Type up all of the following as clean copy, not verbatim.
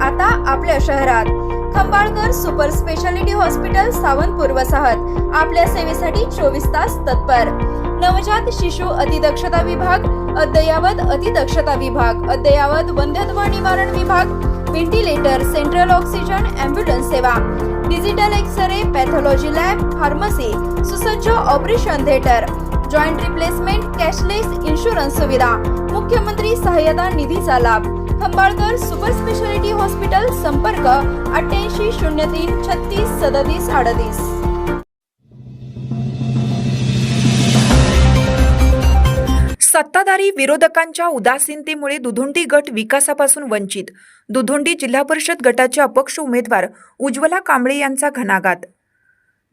आता आपल्या शहरात Khambalkar super speciality hospital Sawantpur वसाहत आपल्या सेवेसाठी 24 तास तत्पर। नवजात शिशु अतिदक्षता विभाग, अद्ययावत अतिदक्षता विभाग, अद्ययावत वंध्यत्व निवारण विभाग, व्हेंटिलेटर, सेंट्रल ऑक्सिजन, ॲम्ब्युलन्स सेवा, digital x ray, pathology lab, pharmacy, सुसज्ज operation theatre, joint replacement, cashless insurance सुविधा, मुख्यमंत्री सहाय्यता निधीचा लाभ। खंबाळकर सुपर स्पेशालिटी हॉस्पिटल, संपर्क 8803 36 37 38। सत्ताधारी विरोधकांच्या उदासीनतेमुळे दुधोंडी गट विकासापासून वंचित। दुधोंडी जिल्हा परिषद गटाचे अपक्ष उमेदवार उज्ज्वला कांबळे यांचा घणाघात।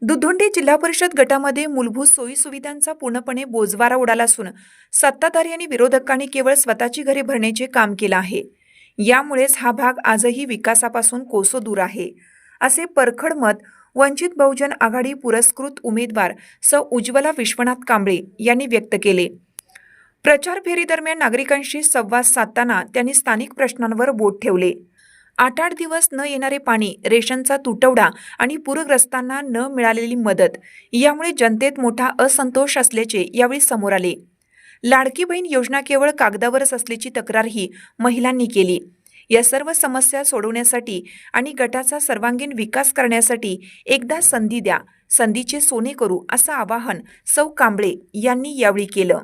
दुधोंडी जिल्हा परिषद गटामध्ये मूलभूत सोयी सुविधांचा पूर्णपणे बोजवारा उडाला असून सत्ताधारी आणि विरोधकांनी केवळ स्वतःची घरे भरण्याचे काम केले आहे। यामुळेच हा भाग आजही विकासापासून कोसो दूर आहे, असे परखड मत वंचित बहुजन आघाडी पुरस्कृत उमेदवार सौ उज्ज्वला विश्वनाथ कांबळे यांनी व्यक्त केले। प्रचार फेरीदरम्यान नागरिकांशी संवाद साधताना त्यांनी स्थानिक प्रश्नांवर बोट ठेवले। 8 दिवस न येणारे पाणी, रेशनचा तुटवडा आणि पूरग्रस्तांना न मिळालेली मदत यामुळे जनतेत मोठा असंतोष असल्याचे यावेळी समोर आले। लाडकी बहीण योजना केवळ कागदावरच असल्याची तक्रारही महिलांनी केली। या सर्व समस्या सोडवण्यासाठी आणि गटाचा सर्वांगीण विकास करण्यासाठी एकदा संधी द्या, संधीचे सोने करू, असं आवाहन सौ कांबळे यांनी यावेळी केलं।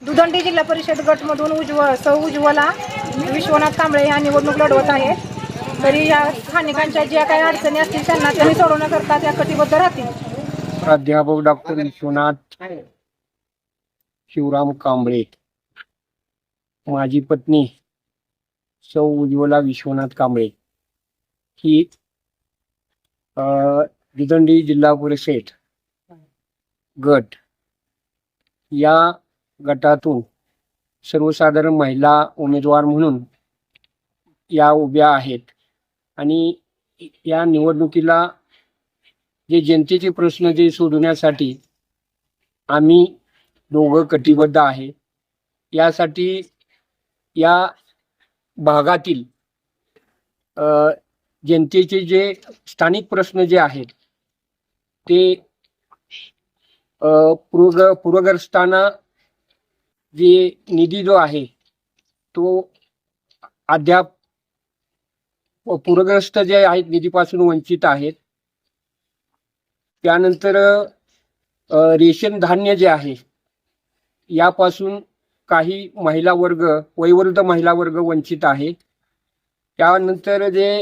दुधोंडी जिल्हा परिषद गटमधून सौ उज्ज्वला विश्वनाथ कांबळे या निवडणूक लढवत आहेत। तरी या स्थानिकांच्या ज्या काही अडचणी असतील त्यांनी सोडवण्याकरता त्या कटिबद्ध राहतील। प्राध्यापक डॉक्टर विश्वनाथ शिवराम कांबळे, माझी पत्नी सौ उज्ज्वला विश्वनाथ कांबळे ही दुधोंडी जिल्हा परिषद गट या गटातून सर्वसाधारण महिला उमेदवार म्हणून या उभ्या आहेत आणि या निवडणुकीला जे जनतेचे प्रश्न जे सोडवण्यासाठी आम्ही दोघं कटिबद्ध आहे। यासाठी या भागातील जनतेचे जे स्थानिक प्रश्न जे आहेत ते पूरग्रस्तांना जे निधी जो आहे तो अद्याप पूरग्रस्त जे आहेत निधीपासून वंचित आहेत। त्यानंतर रेशन धान्य जे आहे यापासून काही महिला वर्ग, वयोवृद्ध महिला वर्ग वंचित आहे। त्यानंतर जे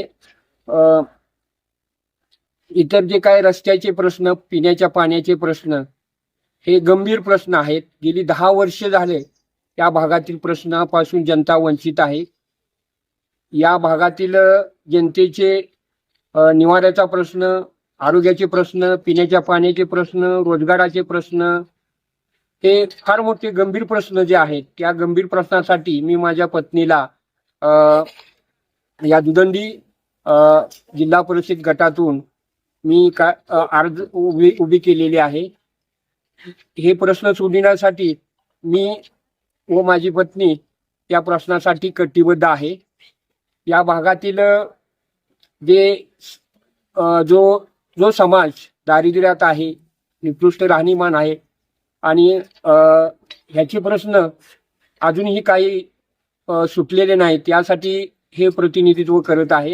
इतर जे काही रस्त्याचे प्रश्न, पिण्याच्या पाण्याचे प्रश्न हे गंभीर प्रश्न आहेत। गेली 10 वर्ष झाले या भागातील प्रश्नापासून जनता वंचित आहे। या भागातील जनतेचे निवाऱ्याचा प्रश्न, आरोग्याचे प्रश्न, पिण्याच्या पाण्याचे प्रश्न, रोजगाराचे प्रश्न हे फार मोठे गंभीर प्रश्न जे आहेत त्या गंभीर प्रश्नासाठी मी माझ्या पत्नीला या दुधोंडी जिल्हा परिषद गटातून मी अर्ज उभी केलेली आहे। हे प्रश्न सोडविण्यासाठी मी व माझी पत्नी या प्रश्नासाठी कटिबद्ध आहे। या भागातील जो समाज दारिद्र्यात आहे, निकृष्ट राहणीमान आहे आणि ह्याचे प्रश्न अजूनही काही सुटलेले नाहीत, यासाठी हे प्रतिनिधित्व करत आहे।